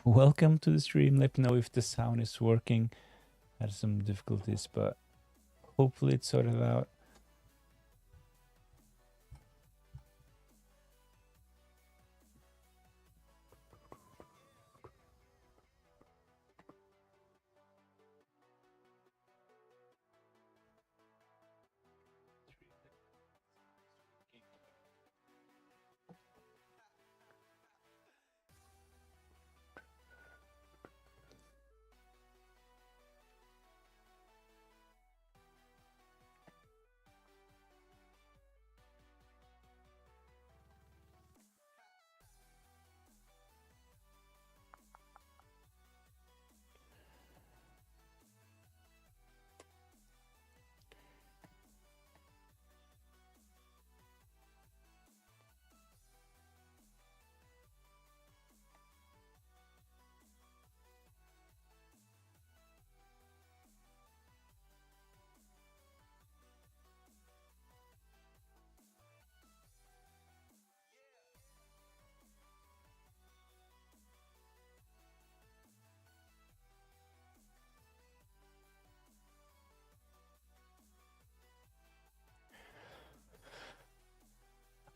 Welcome to the stream. Let me know if the sound is working. I had some difficulties, but hopefully it's sorted out.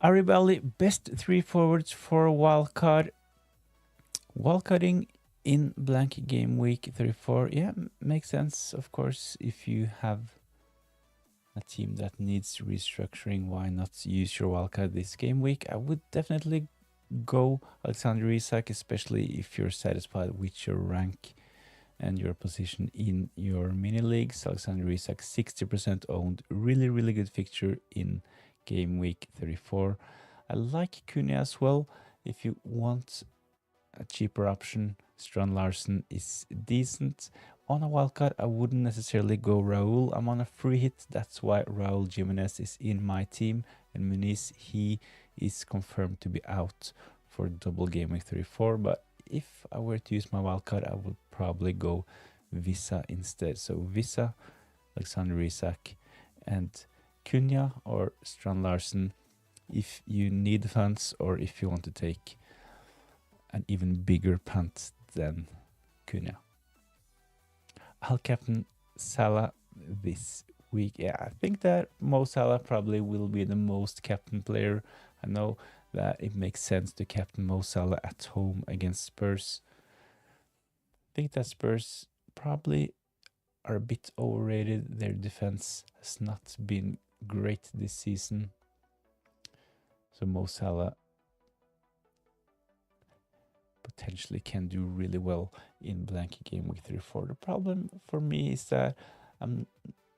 Aribali, best 3 forwards for wildcard. Wildcarding in blank game week 34. Yeah, makes sense. Of course, if you have a team that needs restructuring, why not use your wildcard this game week? I would definitely go Alexander Isak, especially if you're satisfied with your rank and your position in your mini leagues. Alexander Isak, 60% owned. Really, really good fixture in game week 34. I like Cunha as well. If you want a cheaper option, Strand Larsen is decent. On a wildcard, I wouldn't necessarily go Raul. I'm on a free hit. That's why Raul Jimenez is in my team. And Muniz, he is confirmed to be out for double game week 34. But if I were to use my wildcard, I would probably go Visa instead. So Visa, Alexander Isak, and Cunha or Strand Larsen if you need funds or if you want to take an even bigger punt than Cunha. I'll captain Salah this week. Yeah, I think that Mo Salah probably will be the most captain player. I know that it makes sense to captain Mo Salah at home against Spurs. I think that Spurs probably are a bit overrated. Their defense has not been great this season. So Mo Salah potentially can do really well in blank game week 34. The problem for me is that I'm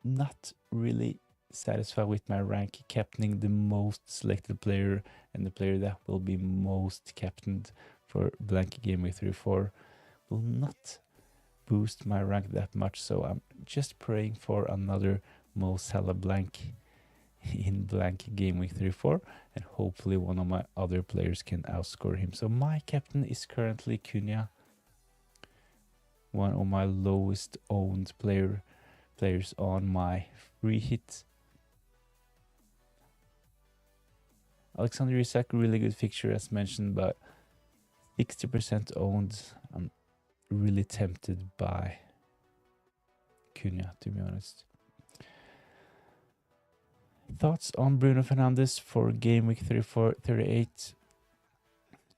not really satisfied with my rank captaining the most selected player and the player that will be most captained for blank game week 34 will not boost my rank that much. So I'm just praying for another Mo Salah blank in blank game week 34 and hopefully one of my other players can outscore him. So my captain is currently Cunha, one of my lowest owned players on my free hit. Alexander Isak, really good fixture as mentioned, but 60% owned. I'm really tempted by Cunha, to be honest. Thoughts on Bruno Fernandes for game week 34-38?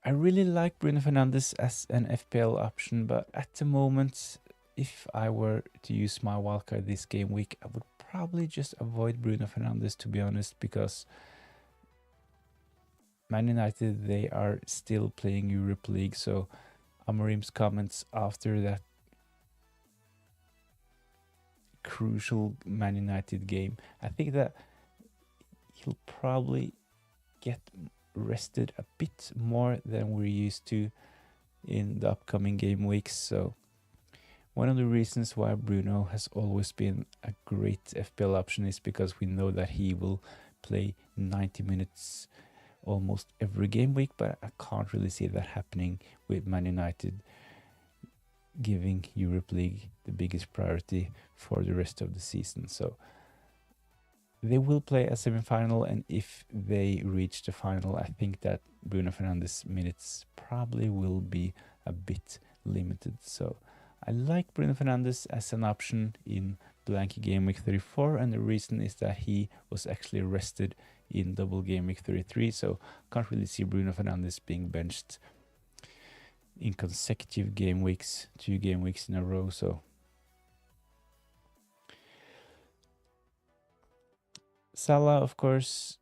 I really like Bruno Fernandes as an FPL option, but at the moment, if I were to use my wildcard this game week, I would probably just avoid Bruno Fernandes, to be honest, because Man United, they are still playing Europe League, so Amorim's comments after that crucial Man United game, I think that he'll probably get rested a bit more than we're used to in the upcoming game weeks. So one of the reasons why Bruno has always been a great FPL option is because we know that he will play 90 minutes almost every game week, but I can't really see that happening with Man United giving Europe League the biggest priority for the rest of the season. So they will play a semi-final, and if they reach the final, I think that Bruno Fernandes minutes probably will be a bit limited. So I like Bruno Fernandes as an option in blank game week 34, and the reason is that he was actually rested in double game week 33, so can't really see Bruno Fernandes being benched in consecutive game weeks, 2 game weeks in a row. So Salah, of course,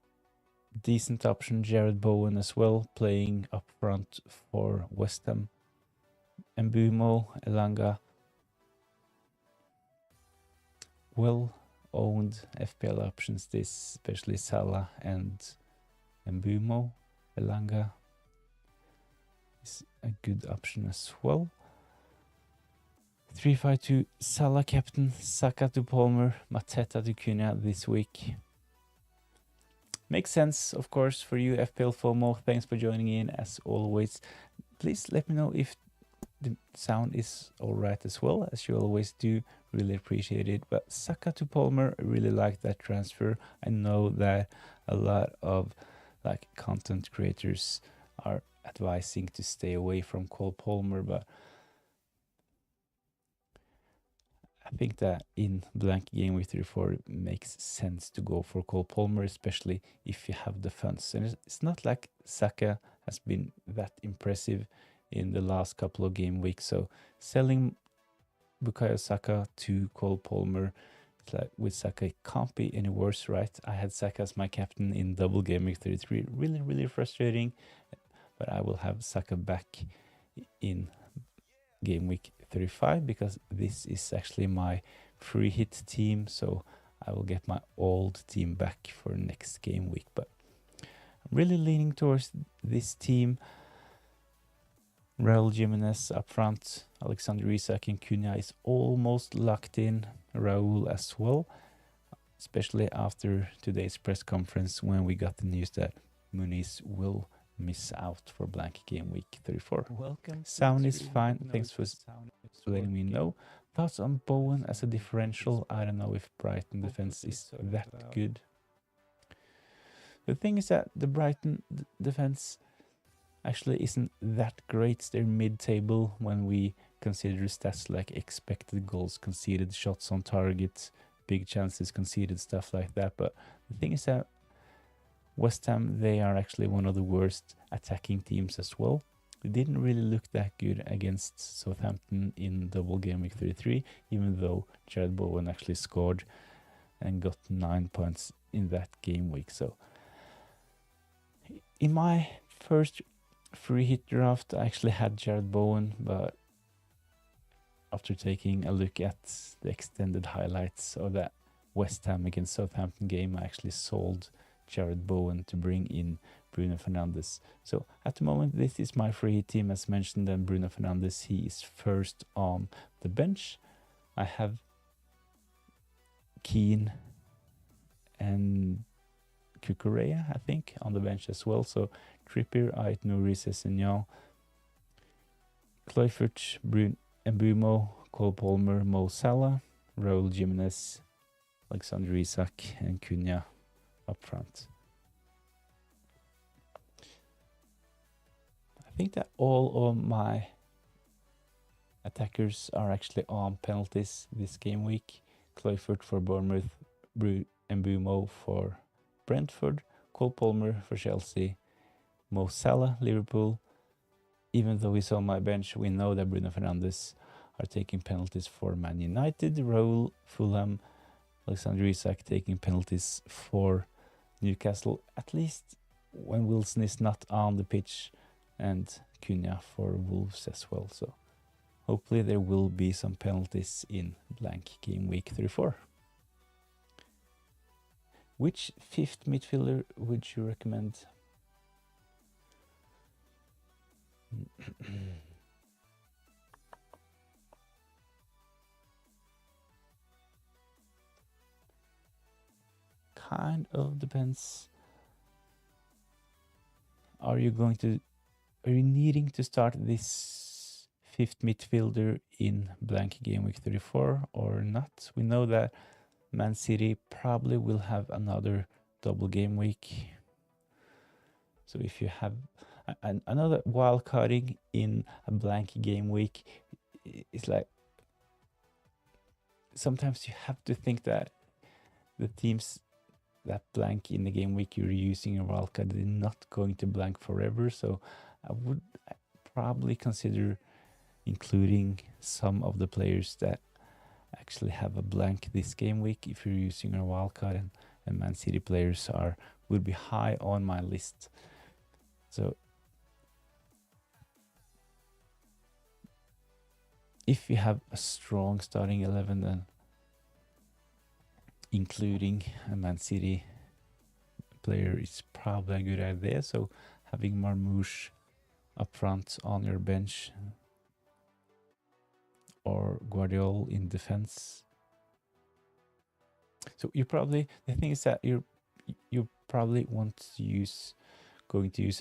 decent option. Jared Bowen as well, playing up front for West Ham. Mbumo, Elanga, well-owned FPL options this, especially Salah and Mbumo. Elanga is a good option as well. 3-5-2, Salah captain, Saka to Palmer, Mateta to Cunha this week. Makes sense, of course, for you FPL FOMO. Thanks for joining in as always. Please let me know if the sound is alright as well, as you always do. Really appreciate it. But Saka to Palmer, I really like that transfer. I know that a lot of content creators are advising to stay away from Cole Palmer, but I think that in blank game week 34 it makes sense to go for Cole Palmer, especially if you have the funds. And it's not like Saka has been that impressive in the last couple of game weeks. So selling Bukayo Saka to Cole Palmer, it's like with Saka it can't be any worse, right? I had Saka as my captain in double game week 33. Really, really frustrating. But I will have Saka back in game week 35 because this is actually my free hit team, so I will get my old team back for next game week. But I'm really leaning towards this team. Raul Jimenez up front, Alexander Isak and Cunha is almost locked in. Raul as well, especially after today's press conference when we got the news that Muniz will miss out for blank game week 34. Welcome. Sound is fine. Thanks for letting me know. Thoughts on Bowen as a differential? I don't know if Brighton defense is that good. The thing is that the Brighton defense actually isn't that great. They're mid-table when we consider stats like expected goals conceded, shots on target, big chances conceded, stuff like that. But the thing is that West Ham, they are actually one of the worst attacking teams as well. They didn't really look that good against Southampton in double game week 33, even though Jared Bowen actually scored and got 9 points in that game week. So in my first free hit draft, I actually had Jared Bowen, but after taking a look at the extended highlights of that West Ham against Southampton game, I actually sold Jared Bowen to bring in Bruno Fernandes. So at the moment, this is my free hit team. As mentioned, and Bruno Fernandes, he is first on the bench. I have Keane and Cucurella, I think, on the bench as well. So Trippier, Ait Nouri, Sessegnon, Kluivert, Mbumo, Cole Palmer, Mo Salah, Raul Jimenez, Alexander Isak, and Cunha up front. I think that all of my attackers are actually on penalties this game week. Kluivert for Bournemouth, Mbumo for Brentford, Cole Palmer for Chelsea, Mo Salah, Liverpool. Even though he's on my bench, we know that Bruno Fernandes are taking penalties for Man United, Raul, Fulham, Alexander Isak taking penalties for Newcastle, at least when Wilson is not on the pitch, and Cunha for Wolves as well. So hopefully there will be some penalties in blank game week 34. Which fifth midfielder would you recommend? Kind of depends. Are you needing to start this fifth midfielder in blank game week 34 or not? We know that Man City probably will have another double game week. So if you have And another wild carding in a blank game week is like sometimes you have to think that the teams that blank in the game week you're using a wildcard is not going to blank forever. So I would probably consider including some of the players that actually have a blank this game week if you're using a wildcard, and Man City players will be high on my list. So if you have a strong starting 11, then including a Man City player is probably a good idea. So having Marmouche up front on your bench or Guardiola in defense. So the thing is that you probably going to use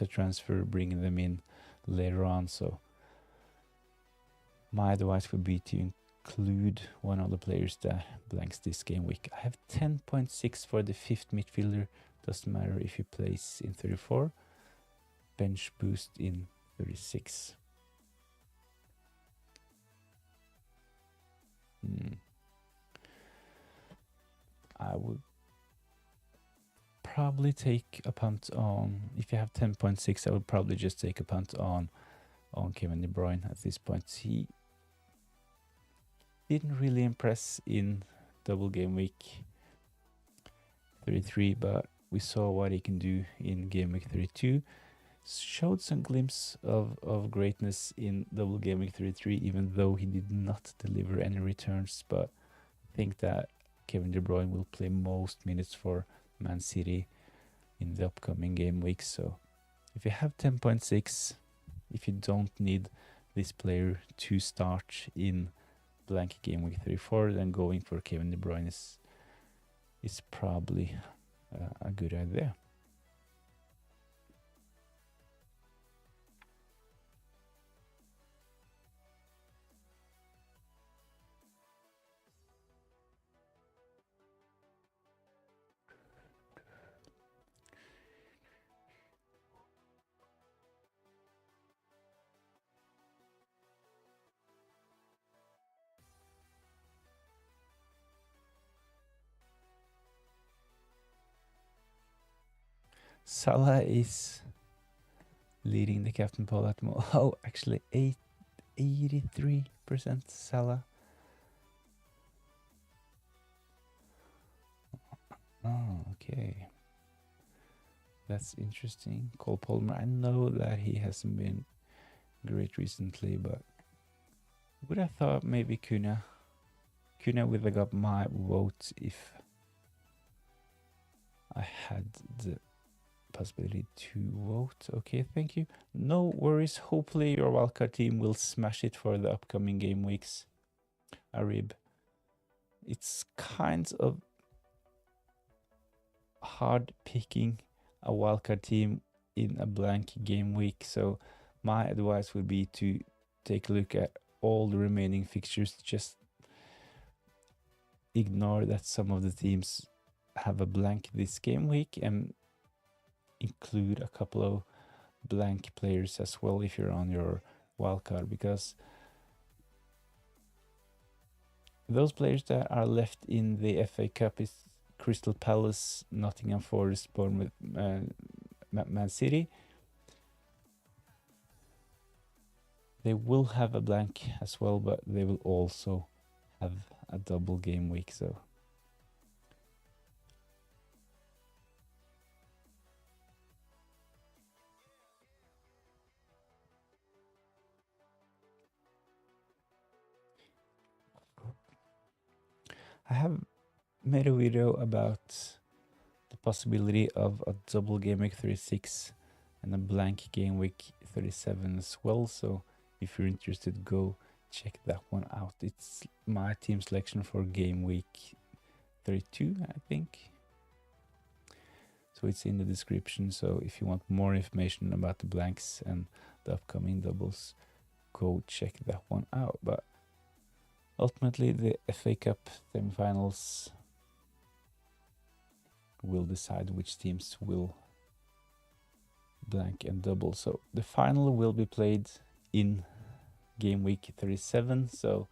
a transfer, bringing them in later on. So my advice would be to include one of the players that blanks this game week. I have 10.6 for the fifth midfielder. Doesn't matter if he plays in 34. Bench boost in 36. I would probably take a punt on, if you have 10.6, I would probably just take a punt on Kevin De Bruyne at this point. He didn't really impress in double game week 33, but we saw what he can do in game week 32. Showed some glimpse of greatness in double game week 33, even though he did not deliver any returns. But I think that Kevin De Bruyne will play most minutes for Man City in the upcoming game weeks. So if you have 10.6, if you don't need this player to start in blank game week 34, then going for Kevin De Bruyne is probably a good idea. Salah is leading the captain poll at the moment. Oh, actually 83% Salah. Oh, okay. That's interesting. Cole Palmer, I know that he hasn't been great recently, but would have thought maybe Kuna would have got my vote if I had the possibility to vote. Okay, thank you. No worries. Hopefully your wildcard team will smash it for the upcoming game weeks. Arib. It's kind of hard picking a wildcard team in a blank game week. So my advice would be to take a look at all the remaining fixtures. Just ignore that some of the teams have a blank this game week and include a couple of blank players as well if you're on your wildcard, because those players that are left in the FA Cup is Crystal Palace, Nottingham Forest, Bournemouth, Man City. They will have a blank as well, but they will also have a double game week. So I have made a video about the possibility of a double game week 36 and a blank game week 37 as well. So if you're interested, go check that one out. It's my team selection for game week 32, I think. So it's in the description. So if you want more information about the blanks and the upcoming doubles, go check that one out. But ultimately, the FA Cup semifinals will decide which teams will blank and double. So the final will be played in game week 37. So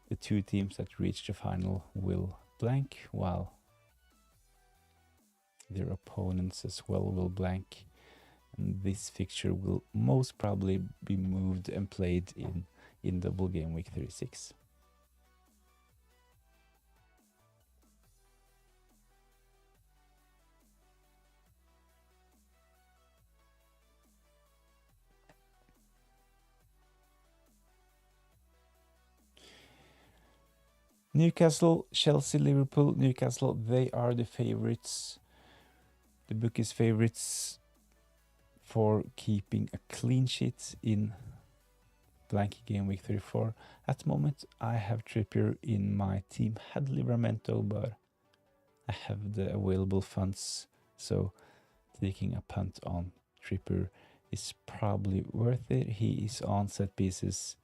the two teams that reach the final will blank, while their opponents as well will blank. And this fixture will most probably be moved and played in double game week 36. Newcastle, Chelsea, Liverpool. Newcastle, they are the favorites. The bookies' favorites for keeping a clean sheet in blank game week 34. At the moment, I have Trippier in my team. Had Livramento, but I have the available funds, so taking a punt on Trippier is probably worth it. He is on set pieces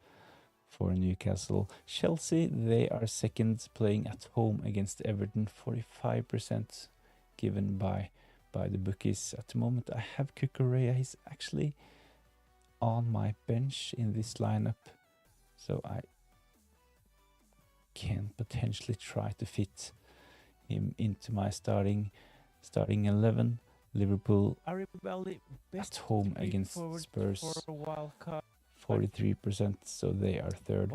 for Newcastle. Chelsea, they are second, playing at home against Everton. 45% given by the bookies. At the moment, I have Cucurella. He's actually on my bench in this lineup, so I can potentially try to fit him into my starting 11. Liverpool at home against Spurs, 43%, so they are third.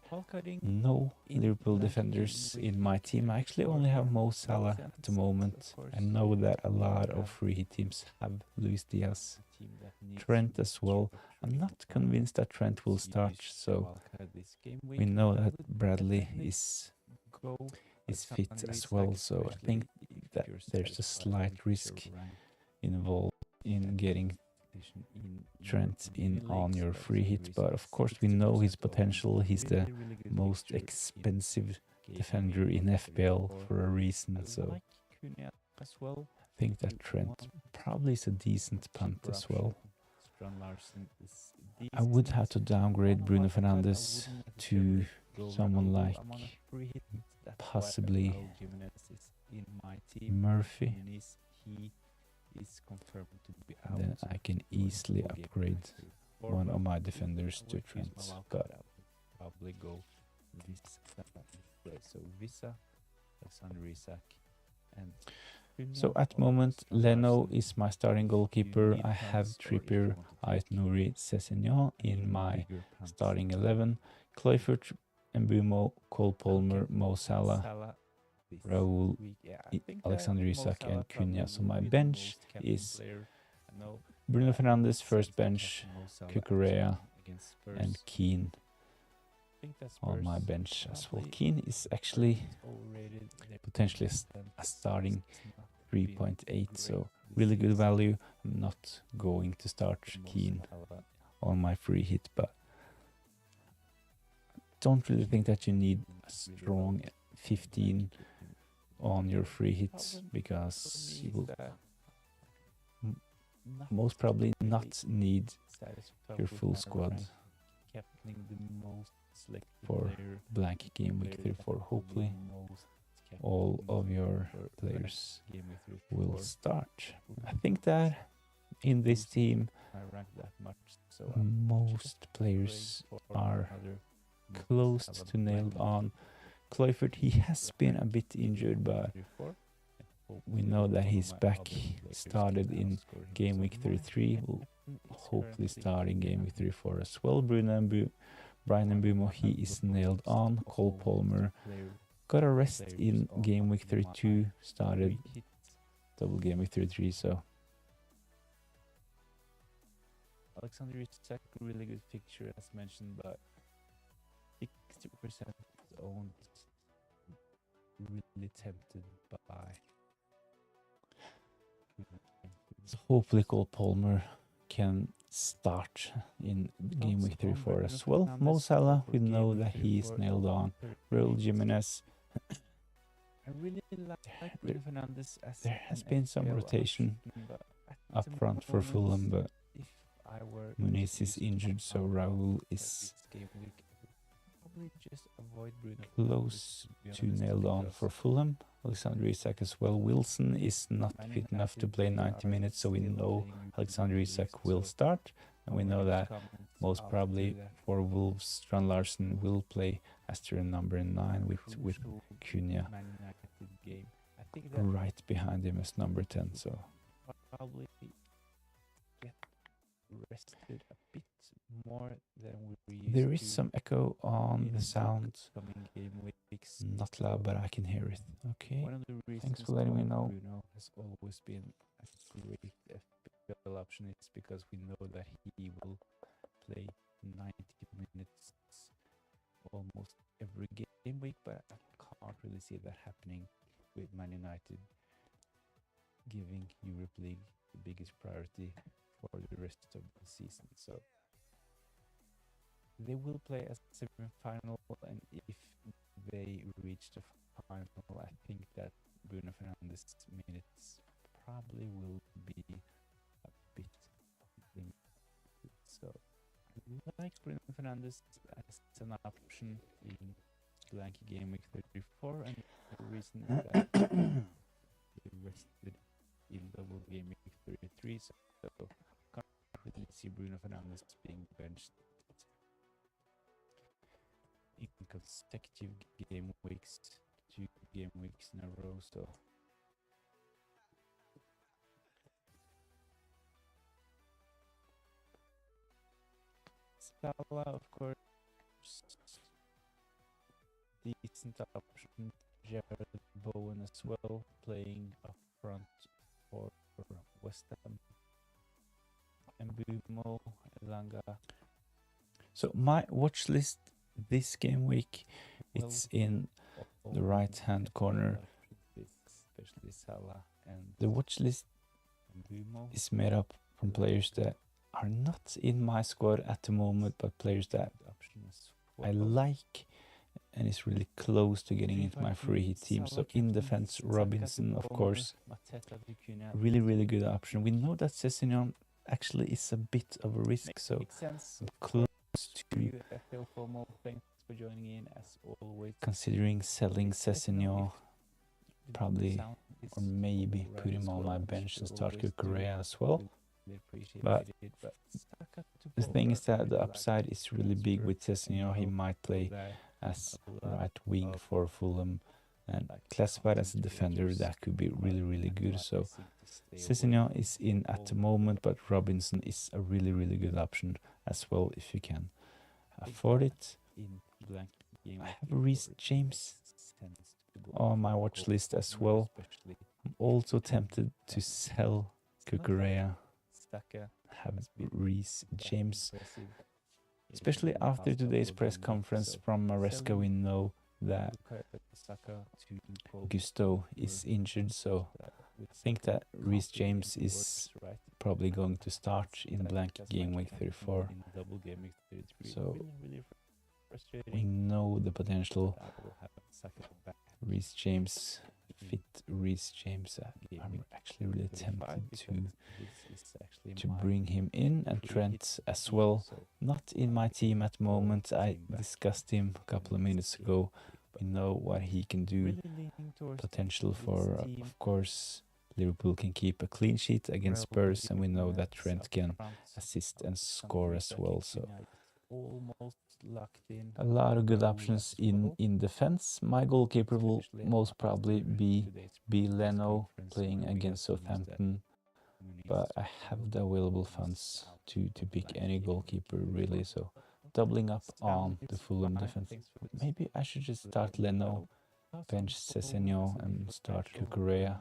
No Liverpool defenders in my team. I actually only have Mo Salah at the moment. I know that a lot of free hit teams have Luis Diaz, Trent as well. I'm not convinced that Trent will start, so we know that Bradley is fit as well, so I think that there's a slight risk involved in getting Trent in on your free hit, but of course we know his potential. He's the most expensive defender in FPL for a reason, so I think that Trent probably is a decent punt as well. I would have to downgrade Bruno Fernandes to someone like possibly Murphy. Then I can easily upgrade one of my defenders to Trent, but probably go so at the moment, Leno is my starting goalkeeper. I have Trippier, Ait Nouri, Sessegnon in my starting 11. Kluivert, Mbumo, Cole Palmer, Mo Salah, Raul, Alexander Isak, and Cunha. So my bench is Bruno Fernandes, first bench, Cucurella, and Keane on my bench as well. Keane is actually potentially a starting 3.8, so really good value. I'm not going to start Keane on my free hit, but don't really think that you need a strong 15 on your free hits, because you will most probably not need your full squad for blank game week 34. Hopefully all of your players will start. I think that in this team most players are close to nailed on. Kluivert, he has been a bit injured, but we know that he's back. Started in game week 33, will hopefully start in game week 34 as well. Brian Mbumo, he is nailed on. Cole Palmer got a rest in game week 32, started double game week 33, so Alexander Isak, really good picture as mentioned, but 60% owned. Really tempted by. So hopefully Cole Palmer can start in game week 34 as well. Mo Salah, we know that he is nailed on. Raul Jimenez. I really like Bruno Fernandes. There has been some rotation up front for Fulham, but Muniz is injured, so Raul is close to nailed on for Fulham. Alexander Isak as well. Wilson is not fit enough to play 90 minutes, so we know Alexander Isak will start, and we know that most probably for Wolves, Strand Larsen will play as their number 9 with Cunha right behind him as number 10. So probably get rested a bit more than we used. There is some echo on the sound. Not loud, but I can hear it. Okay. Thanks for letting me know. Bruno has always been a great FPL option. It's because we know that he will play 90 minutes almost every game week, but I can't really see that happening with Man United giving Europe League the biggest priority for the rest of the season. So they will play a semi-final, and if they reach the final, I think that Bruno Fernandes' minutes probably will be a bit limited. So I like Bruno Fernandes as an option in blank game week 34, and the reason is that he rested in double game week 33, so can't really see Bruno Fernandes being benched in consecutive game weeks, 2 game weeks in a row. So Salah, of course, decent option. Jared Bowen as well, playing up front for West Ham. Mbumo, Elanga. So my watch list this game week, it's in the right hand corner. Especially Salah, and the watch list is made up from players that are not in my squad at the moment, but players that I like and is really close to getting into my free hit team. So in defense, Robinson, of course, really good option. We know that Sessegnon actually is a bit of a risk, so I'm close to considering selling Sessegnon, probably, or maybe put him on my bench and start Cucurella as well. But the thing is that the upside is really big with Sessegnon. He might play as right wing for Fulham, and classified as a defender, that could be really good. So Sessegnon is in at the moment, but Robinson is a really good option as well if you can afford it. I have Reece James on my watch list as well. I'm also tempted to sell Cucurella, have Reece James, especially after today's press conference from Maresca. We know that Gusto is injured, so I think that Reece James is probably going to start in blank game week 34. So we know the potential. Reece James, fit Reece James. I'm actually really tempted to bring him in, and Trent as well. Not in my team at the moment. I discussed him a couple of minutes ago. We know what he can do. Potential for, of course, Liverpool can keep a clean sheet against Spurs, and we know that Trent can assist and score as well. So a lot of good options in defense. My goalkeeper will most probably be Leno, playing against Southampton, but I have the available funds to pick any goalkeeper really. So doubling up on the Fulham defense. Maybe I should just start Leno, bench Sessegnon, and start Cucurella.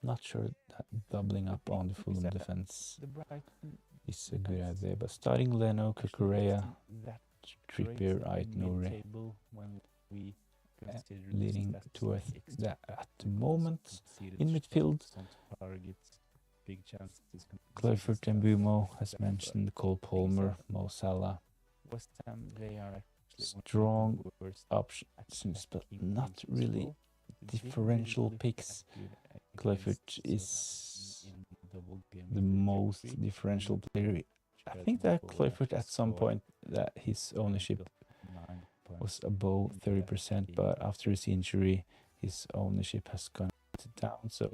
Not sure that doubling up on the Fulham defense is a good idea, but starting Leno, Cucurella, Trippier, Ait-Nouri, leading to that at the moment. In midfield, Kluivert and Mbumo, as mentioned, Cole Palmer, Mo Salah. Strong options, but not really differential picks. Kluivert is the most differential player. I think that Kluivert at some point, that his ownership was above 30%, but after his injury, his ownership has gone down. So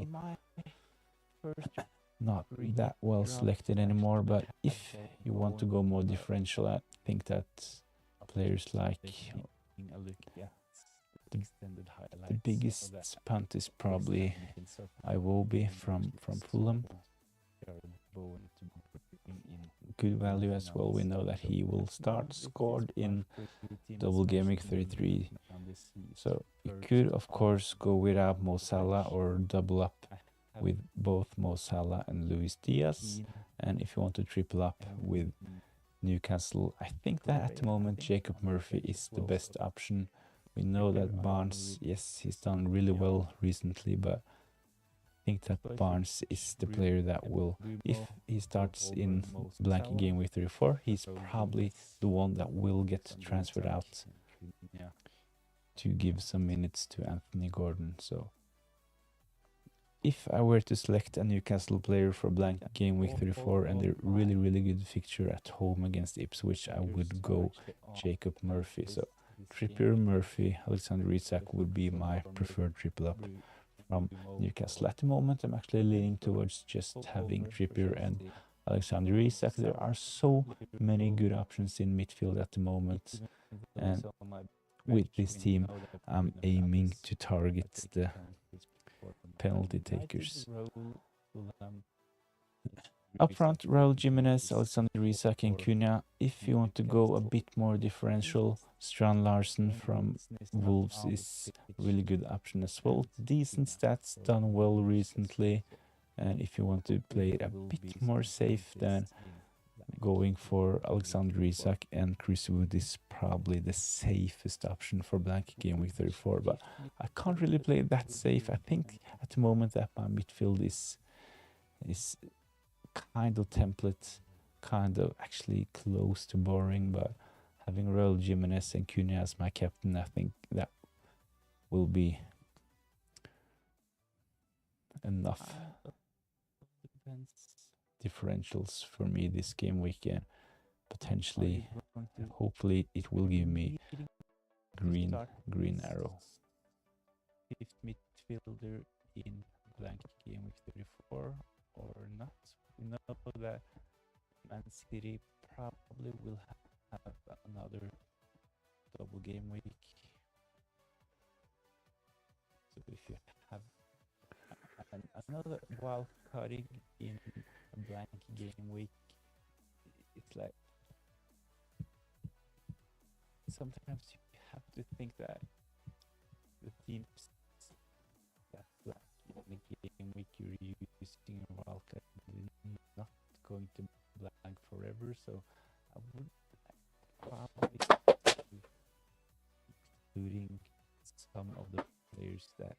not that well selected anymore. But if you want to go more differential, I think that players like the biggest punt is probably Iwobi from Fulham. Good value as well. We know that he will start scored in double game week 33. So you could of course go without Mo Salah or double up with both Mo Salah and Luis Diaz. And if you want to triple up with Newcastle, I think that at the moment Jacob Murphy is the best option. We know that Barnes, yes, he's done really well recently, but I think that Barnes is the player that will, if he starts in blank game week 34, he's probably the one that will get transferred out to give some minutes to Anthony Gordon. So if I were to select a Newcastle player for blank game week 34 and a really good fixture at home against Ipswich, I would go Jacob Murphy. So Trippier, Murphy, Alexander Isak would be my preferred triple up from Newcastle. At the moment, I'm actually leaning towards just having Trippier and Alexander Isak. There are so many good options in midfield at the moment, and with this team, I'm aiming to target the penalty takers. Up front, Raul Jimenez, Alexander Isak, and Cunha. If you want to go a bit more differential, Strand Larsen from Wolves is a really good option as well. Decent stats, done well recently. And if you want to play it a bit more safe, then going for Alexander Isak and Chris Wood is probably the safest option for blank game week 34. But I can't really play that safe. I think at the moment that my midfield is kind of template, kind of actually close to boring, but having Raul Jimenez and Cunha as my captain, I think that will be enough differentials for me this game weekend. Potentially, hopefully it will give me green arrow. Fifth midfielder in blank game week 34 or not. We know that Man City probably will have another double game week. So if you have another wild carding in a blank game week, it's like sometimes you have to think that the teams that blank in the game week you're using a wild card not going to blank forever, so I would probably including some of the players that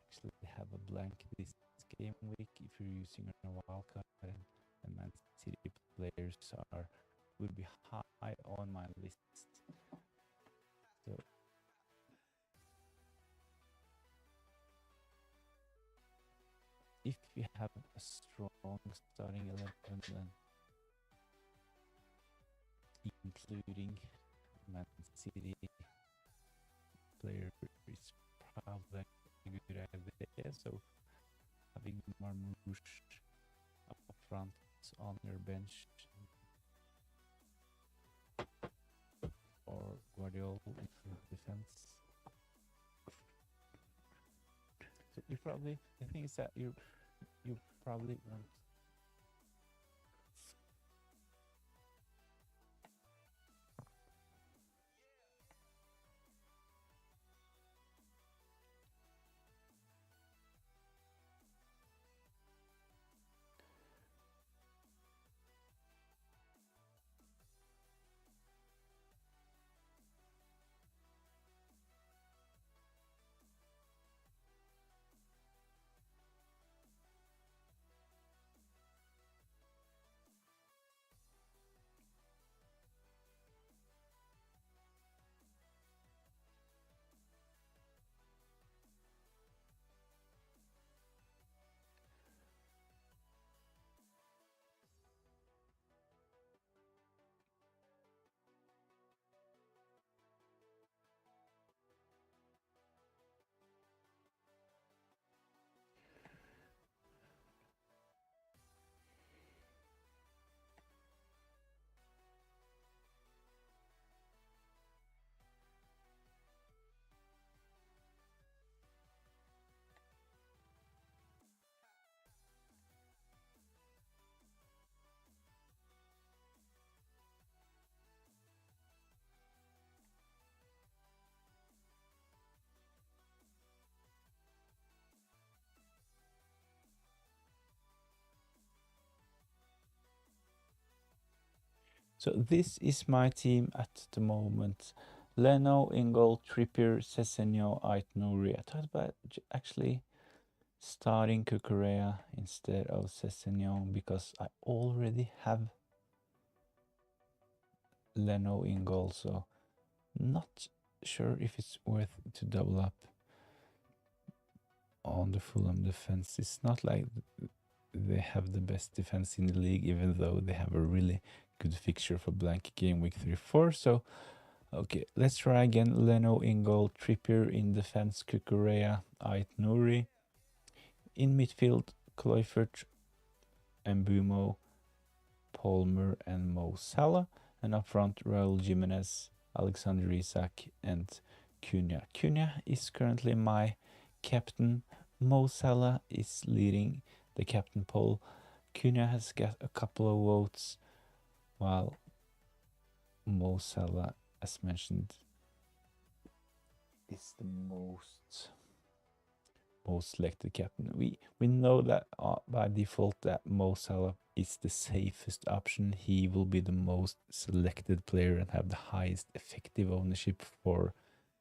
actually have a blank this game week if you're using a wild card, and Man City players would be high on my list. So if you have a strong starting 11, then including Man City player is probably a good idea. So having Marmouche up front on your bench or Guardiola in defense. So you probably, the thing is that you probably want So this is my team at the moment. Leno, in goal, Trippier, Sessegnon, Ait-Nouri. I thought about actually starting Cucurella instead of Sessegnon because I already have Leno in goal, so not sure if it's worth to double up on the Fulham defense. It's not like they have the best defense in the league, even though they have a really good fixture for blank game week 34. So, okay, let's try again. Leno in goal, Trippier in defense, Cucurella, Ait-Nouri. In midfield, Kluivert, Mbumo, Palmer, and Mo Salah. And up front, Raul Jimenez, Alexander Isak, and Cunha. Cunha is currently my captain. Mo Salah is leading the captain poll. Cunha has got a couple of votes, while Mo Salah, as mentioned, is the most selected captain. We know that by default that Mo Salah is the safest option. He will be the most selected player and have the highest effective ownership for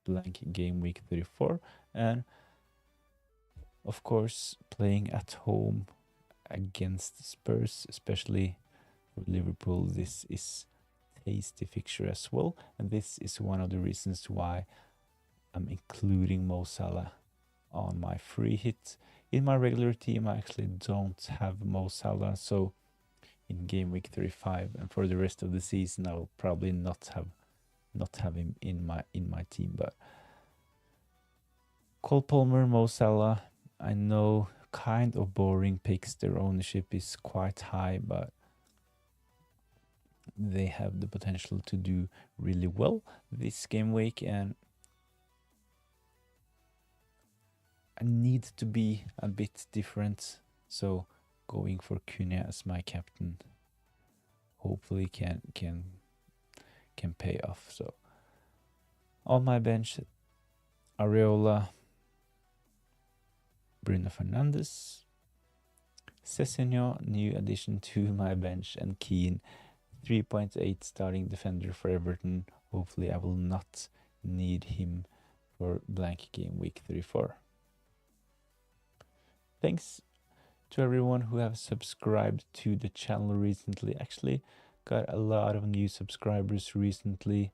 blank game week 34. And of course, playing at home against Spurs, especially for Liverpool, this is tasty fixture as well. And this is one of the reasons why I'm including Mo Salah on my free hit. In my regular team, I actually don't have Mo Salah, so in game week 35 and for the rest of the season, I will probably not have him in my team. But Cole Palmer, Mo Salah, I know, kind of boring picks. Their ownership is quite high, but they have the potential to do really well this game week, and I need to be a bit different, so going for Cunha as my captain hopefully can pay off. So on my bench, Areola, Bruno Fernandes, Sessegnon, new addition to my bench, and Keane, 3.8 starting defender for Everton. Hopefully I will not need him for blank game week 34. Thanks to everyone who have subscribed to the channel recently. Actually got a lot of new subscribers recently.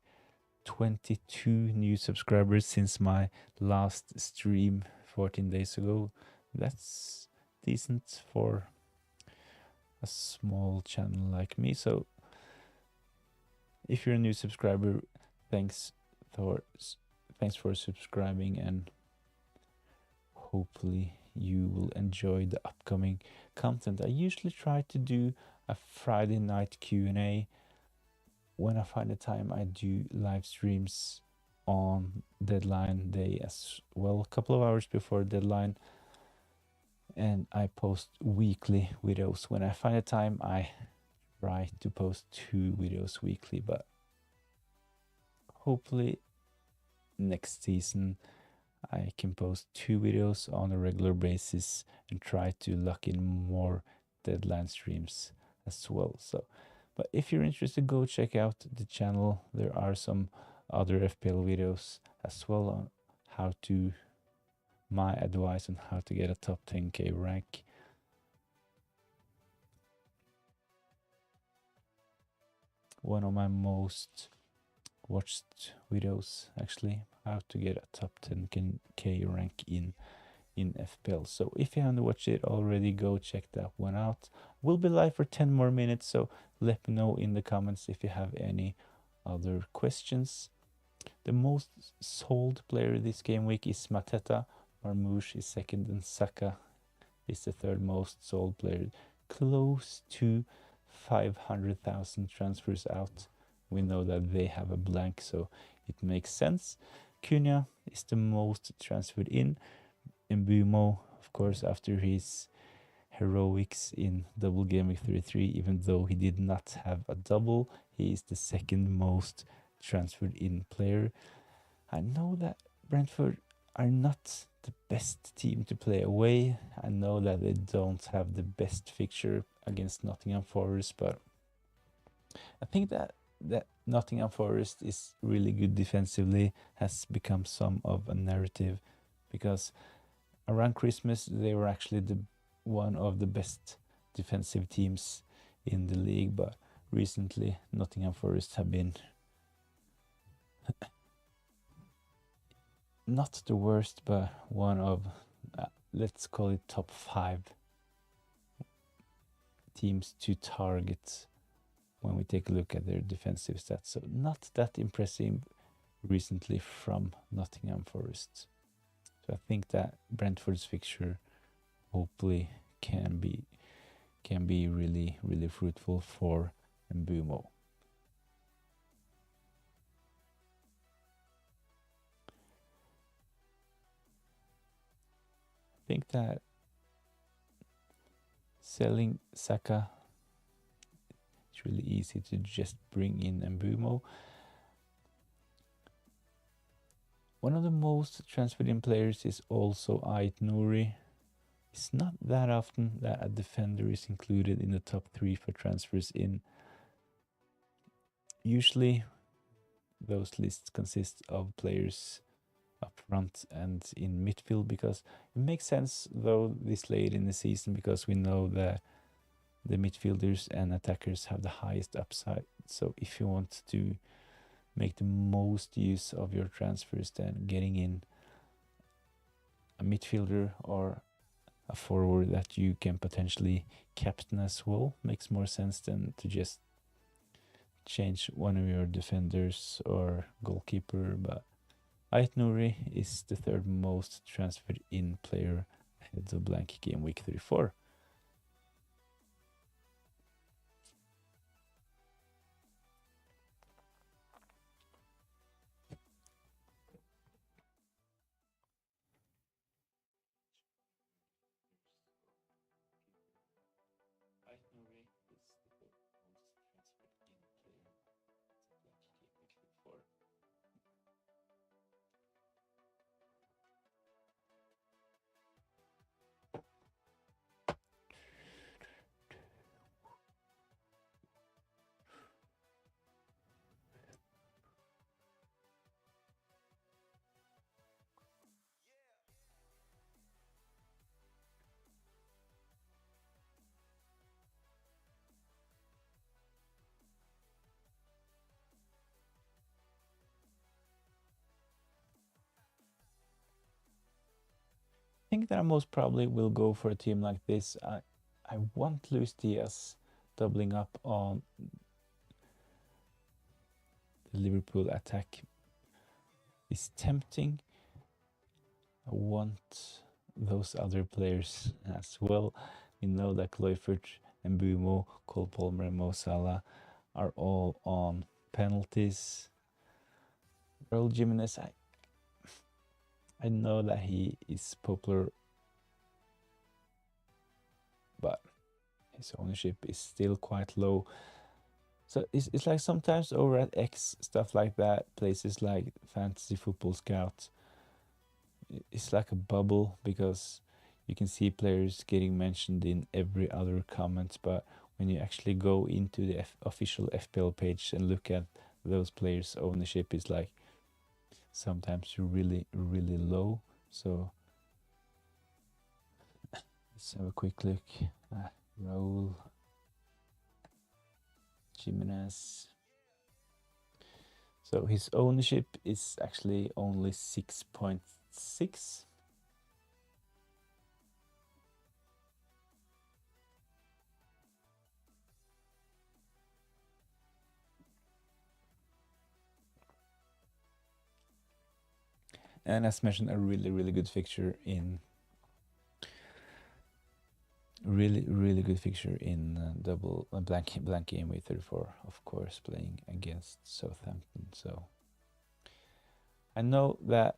22 new subscribers since my last stream 14 days ago. That's decent for a small channel like me. So if you're a new subscriber, thanks for subscribing, and hopefully you will enjoy the upcoming content. I usually try to do a Friday night Q&A. When I find the time, I do live streams on deadline day as well, a couple of hours before deadline, and I post weekly videos. When I find the time, I try to post 2 videos weekly, but hopefully next season I can post 2 videos on a regular basis and try to lock in more deadline streams as well. So, but if you're interested, go check out the channel. There are some other FPL videos as well on how to, my advice on how to get a top 10k rank. One of my most watched videos, actually, how to get a top 10k rank in FPL. So if you haven't watched it already, go check that one out. We'll be live for 10 more minutes, so let me know in the comments if you have any other questions. The most sold player this game week is Mateta. Marmoush is second, and Saka is the third most sold player. Close to 500,000 transfers out. We know that they have a blank, so it makes sense. Cunha is the most transferred in. Mbumo, of course, after his heroics in double game week 33, even though he did not have a double, he is the second most transferred in player. I know that Brentford are not the best team to play away. I know that they don't have the best fixture against Nottingham Forest, but I think that that Nottingham Forest is really good defensively has become some of a narrative, because around Christmas they were actually one of the best defensive teams in the league, but recently Nottingham Forest have been not the worst, but one of let's call it top 5 teams to target when we take a look at their defensive stats. So not that impressive recently from Nottingham Forest. So I think that Brentford's fixture hopefully can be really fruitful for Mbumo. I think that selling Saka, it's really easy to just bring in Mbumo. One of the most transferred in players is also Ait Nouri. It's not that often that a defender is included in the top 3 for transfers in. Usually those lists consist of players up front and in midfield, because it makes sense though this late in the season, because we know that the midfielders and attackers have the highest upside. So if you want to make the most use of your transfers, then getting in a midfielder or a forward that you can potentially captain as well makes more sense than to just change one of your defenders or goalkeeper. But Ait Nouri is the 3rd most transferred in player ahead of blank game week 34. I think that I most probably will go for a team like this. I want Luis Diaz doubling up on the Liverpool attack. It's tempting. I want those other players as well. We know that Kluivert, Mbumo, Cole Palmer, and Mo Salah are all on penalties. Raul Jimenez, I know that he is popular, but his ownership is still quite low. So it's like sometimes over at X, stuff like that, places like Fantasy Football Scout, it's like a bubble, because you can see players getting mentioned in every other comment, but when you actually go into the official FPL page and look at those players' ownership, is like sometimes really low. So let's have a quick look. Raul Jimenez. So his ownership is actually only 6.6. And as mentioned, a really good fixture in really good fixture in double blank game week 34, of course, playing against Southampton. So I know that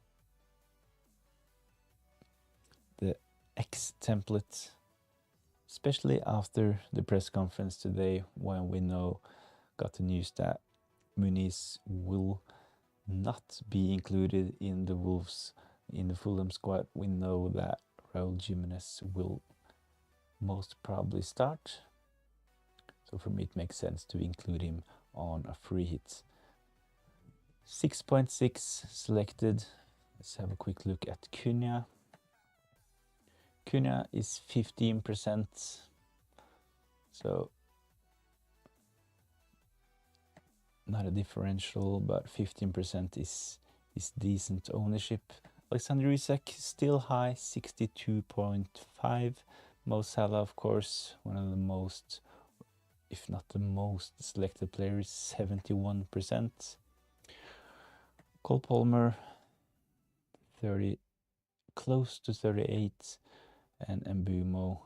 the X template, especially after the press conference today, when we got the news that Muniz will not be included in the Wolves in the Fulham squad, we know that Raul Jimenez will most probably start. So for me, it makes sense to include him on a free hit. 6.6 selected. Let's have a quick look at Cunha. Cunha is 15%, so not a differential, but 15% is decent ownership. Alexander Isak still high, 62.5. Mo Salah, of course, one of the most, if not the most selected players, 71%. Cole Palmer, 30, close to 38, and Mbumo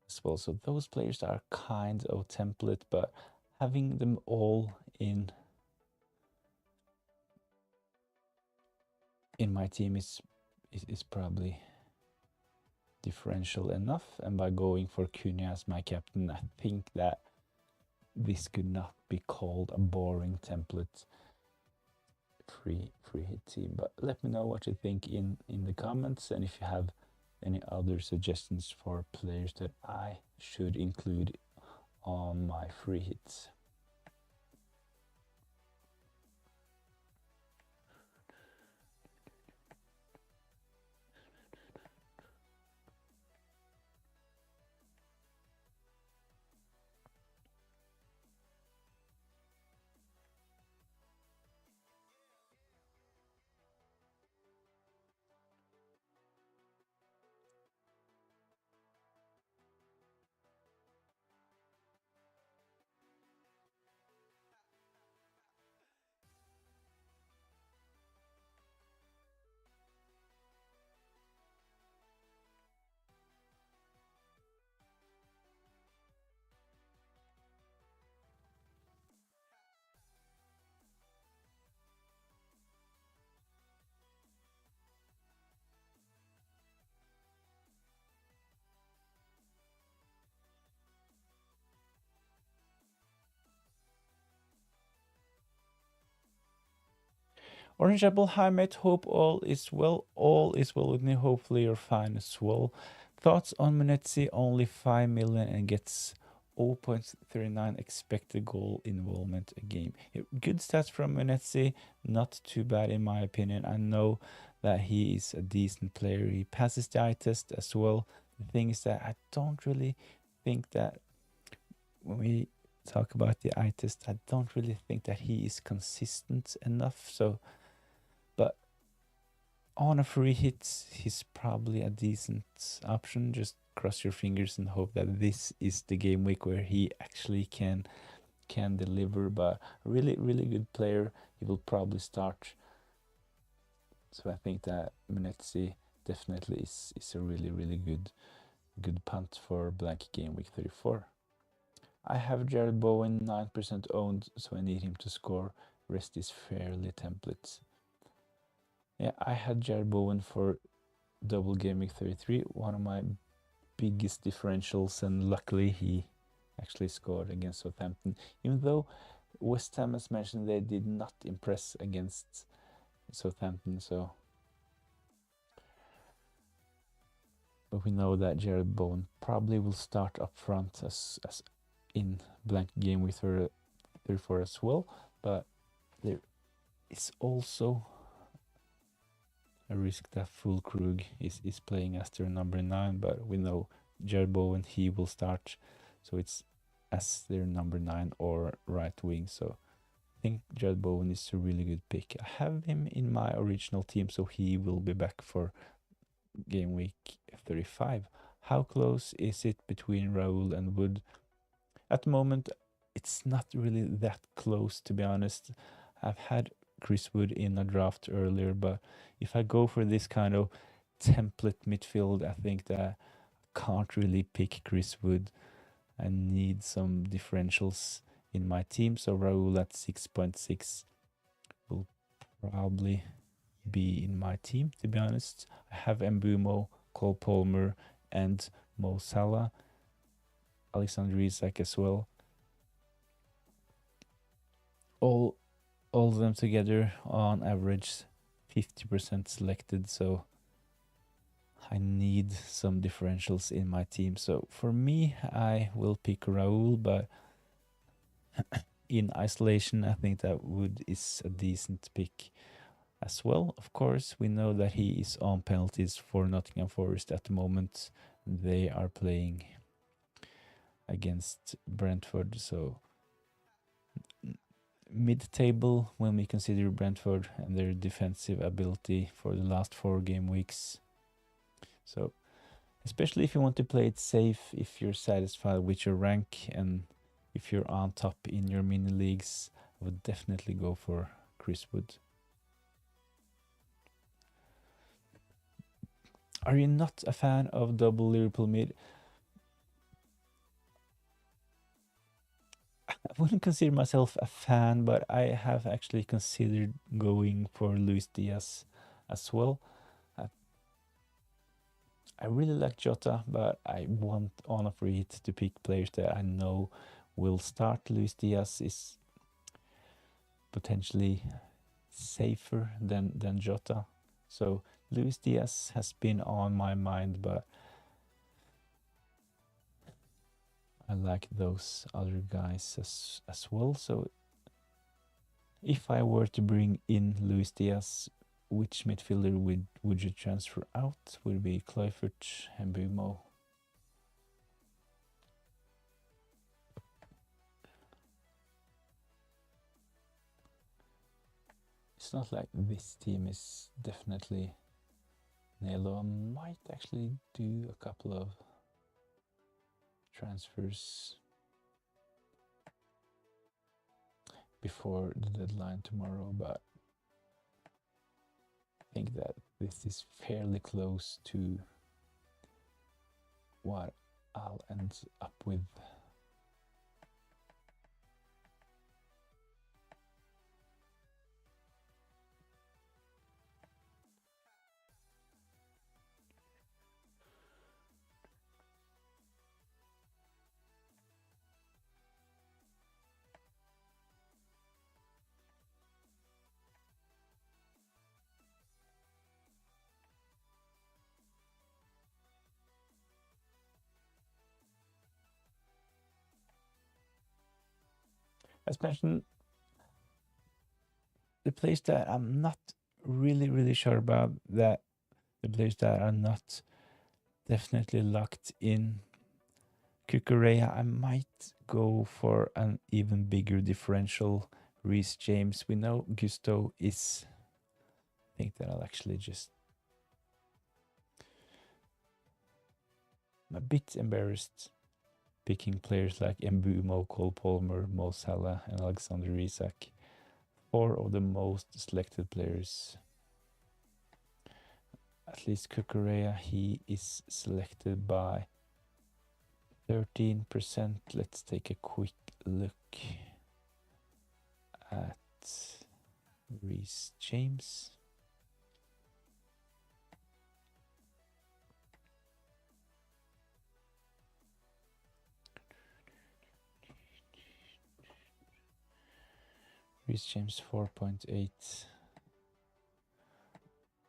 as well. So those players are kind of template, but having them all in my team is probably differential enough. And by going for Cunha as my captain, I think that this could not be called a boring template free hit team. But let me know what you think in the comments, and if you have any other suggestions for players that I should include on my free hits. Orange Apple, hi mate, hope all is well. All is well with me, hopefully you're fine as well. Thoughts on Munetsi, only 5 million and gets 0.39 expected goal involvement a game. Good stats from Munetsi, not too bad in my opinion. I know that he is a decent player. He passes the eye test as well. The thing is that I don't really think that when we talk about the eye test, I don't really think that he is consistent enough. So, but on a free hit, he's probably a decent option. Just cross your fingers and hope that this is the game week where he actually can deliver. But really good player. He will probably start. So I think that Munetsi definitely is a really good punt for blank game week 34. I have Jared Bowen 9% owned, so I need him to score. Rest is fairly templates. Yeah, I had Jared Bowen for double game week 33, one of my biggest differentials, and luckily he actually scored against Southampton. Even though West Ham, as mentioned, they did not impress against Southampton, so. But we know that Jared Bowen probably will start up front as in blank game week 34 as well, but there is also a risk that Fulkrug is playing as their number 9, but we know Jared Bowen, he will start, so it's as their number 9 or right wing. So I think Jared Bowen is a really good pick. I have him in my original team, so he will be back for game week 35. How close is it between Raul and Wood? At the moment, it's not really that close, to be honest. I've had Chris Wood in a draft earlier, but if I go for this kind of template midfield, I think that I can't really pick Chris Wood. I need some differentials in my team, so Raul at 6.6 will probably be in my team, to be honest. I have Mbumo, Cole Palmer, and Mo Salah, Alexander Isak as well. All of them together on average 50% selected, so I need some differentials in my team. So for me, I will pick Raul, but in isolation, I think that Wood is a decent pick as well. Of course, we know that he is on penalties for Nottingham Forest at the moment. They are playing against Brentford, so mid-table when we consider Brentford and their defensive ability for the last 4 game weeks. So especially if you want to play it safe, if you're satisfied with your rank and if you're on top in your mini leagues, I would definitely go for Chris Wood. Are you not a fan of double Liverpool mid? I wouldn't consider myself a fan, but I have actually considered going for Luis Diaz as well. I really like Jota, but I want on a free hit to pick players that I know will start. Luis Diaz is potentially safer than Jota. So Luis Diaz has been on my mind, but I like those other guys as well. So if I were to bring in Luis Diaz, which midfielder would you transfer out? Would it be Kluivert and Bumo? It's not like this team is definitely nailed on. Might actually do a couple of transfers before the deadline tomorrow, but I think that this is fairly close to what I'll end up with. As mentioned, the players that I'm not really sure about, that the players that are not definitely locked in. Cucurella, I might go for an even bigger differential. Reece James, we know Gusto is. I think that I'll actually just. I'm a bit embarrassed picking players like Mbumo, Cole Palmer, Mo Salah, and Alexander Isak. 4 of the most selected players. At least Cucurella, he is selected by 13%. Let's take a quick look at Reece James. Reece James 4.8.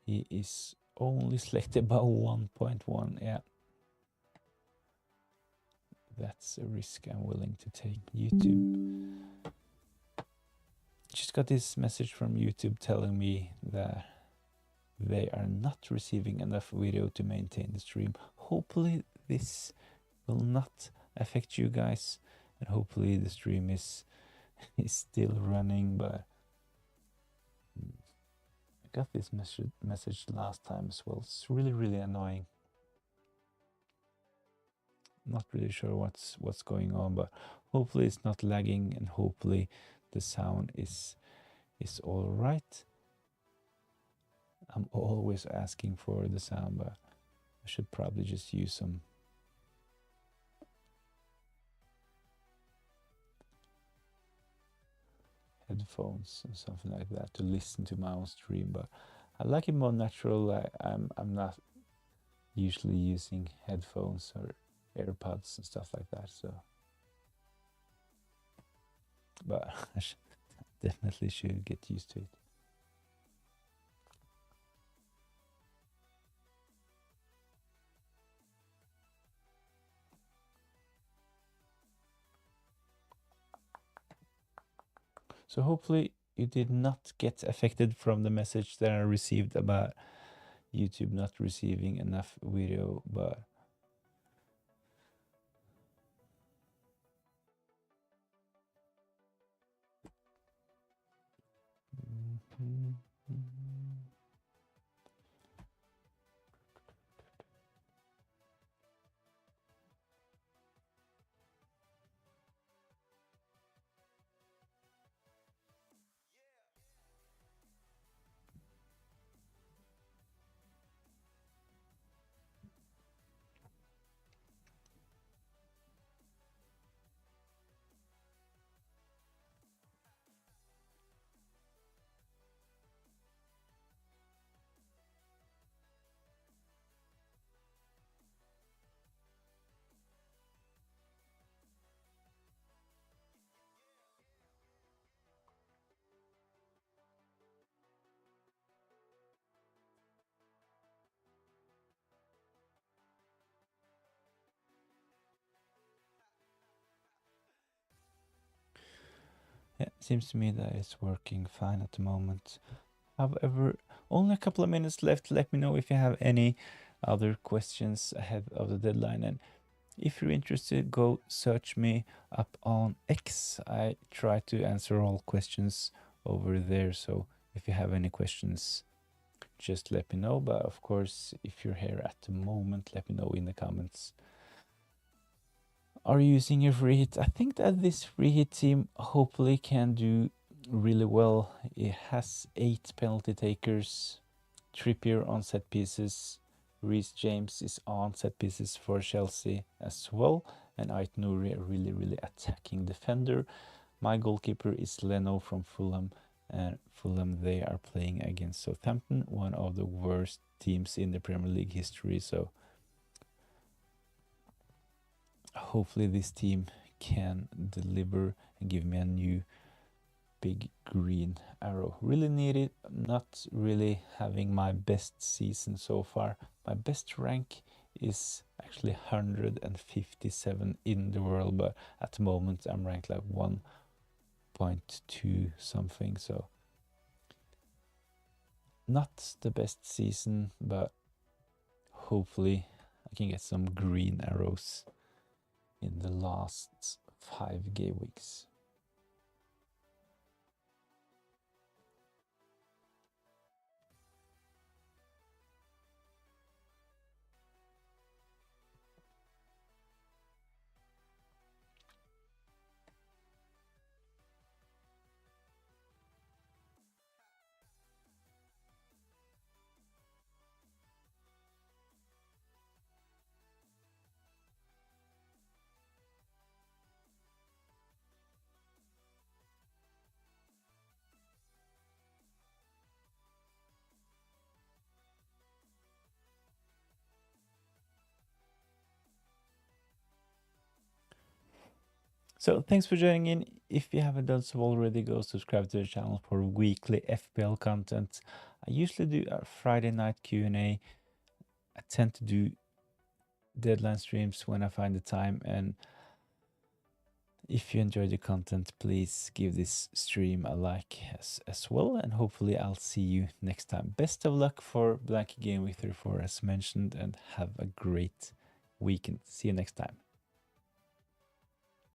He is only selected by 1.1. Yeah. That's a risk I'm willing to take. YouTube. Just got this message from YouTube telling me that they are not receiving enough video to maintain the stream. Hopefully this will not affect you guys, and hopefully the stream is still running. But I got this message last time as well. It's really annoying. Not really sure what's going on, but hopefully it's not lagging, and hopefully the sound is all right. I'm always asking for the sound, but I should probably just use some headphones or something like that to listen to my own stream. But I like it more natural. I'm not usually using headphones or AirPods and stuff like that. So, but I definitely should get used to it. So hopefully you did not get affected from the message that I received about YouTube not receiving enough video, but yeah, seems to me that it's working fine at the moment. However, only a couple of minutes left. Let me know if you have any other questions ahead of the deadline. And if you're interested, go search me up on X. I try to answer all questions over there. So if you have any questions, just let me know. But of course, if you're here at the moment, let me know in the comments. Are you using a free hit? I think that this free hit team hopefully can do really well. It has 8 penalty takers, Trippier on set pieces, Reece James is on set pieces for Chelsea as well, and Ait Nouri, a really attacking defender. My goalkeeper is Leno from Fulham, and Fulham, they are playing against Southampton, one of the worst teams in the Premier League history. So hopefully this team can deliver and give me a new big green arrow. Really need it. Not really having my best season so far. My best rank is actually 157 in the world, but at the moment I'm ranked like 1.2 something, so not the best season, but hopefully I can get some green arrows in the last 5 game weeks. So thanks for joining in. If you haven't done so already, go subscribe to the channel for weekly FPL content. I usually do a Friday night Q&A. I tend to do deadline streams when I find the time, and if you enjoy the content, please give this stream a like as well, and hopefully I'll see you next time. Best of luck for Blank Game Week 34 as mentioned, and have a great weekend. See you next time.